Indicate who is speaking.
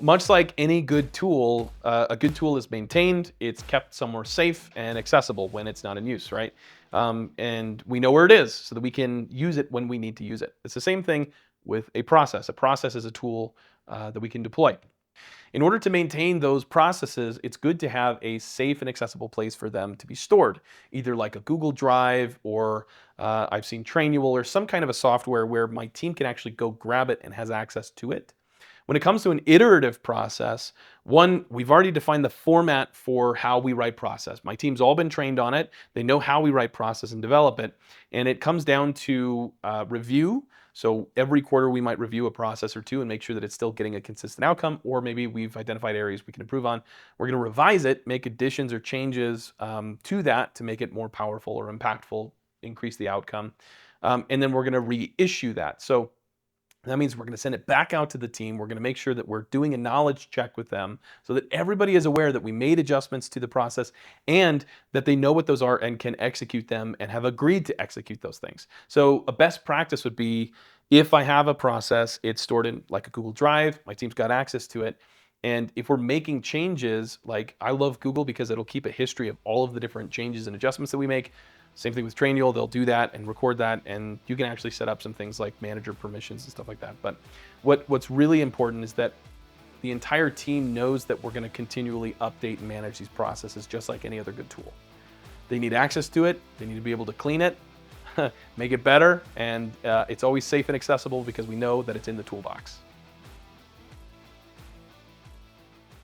Speaker 1: Much like any good tool, a good tool is maintained, it's kept somewhere safe and accessible when it's not in use, right? And we know where it is so that we can use it when we need to use it. It's the same thing with a process. A process is a tool that we can deploy. In order to maintain those processes, it's good to have a safe and accessible place for them to be stored, either like a Google Drive or I've seen Trainual or some kind of a software where my team can actually go grab it and has access to it. When it comes to an iterative process, one, we've already defined the format for how we write process. My team's all been trained on it. They know how we write process and develop it. And it comes down to review. So every quarter we might review a process or two and make sure that it's still getting a consistent outcome, or maybe we've identified areas we can improve on. We're going to revise it, make additions or changes to that to make it more powerful or impactful, increase the outcome. And then we're going to reissue that. So that means we're going to send it back out to the team. We're going to make sure that we're doing a knowledge check with them so that everybody is aware that we made adjustments to the process and that they know what those are and can execute them and have agreed to execute those things. So a best practice would be, if I have a process, it's stored in like a Google Drive, my team's got access to it. And if we're making changes, like I love Google because it'll keep a history of all of the different changes and adjustments that we make. Same thing with Trainual, they'll do that and record that, and you can actually set up some things like manager permissions and stuff like that. But what's really important is that the entire team knows that we're going to continually update and manage these processes just like any other good tool. They need access to it, they need to be able to clean it, make it better, and it's always safe and accessible because we know that it's in the toolbox.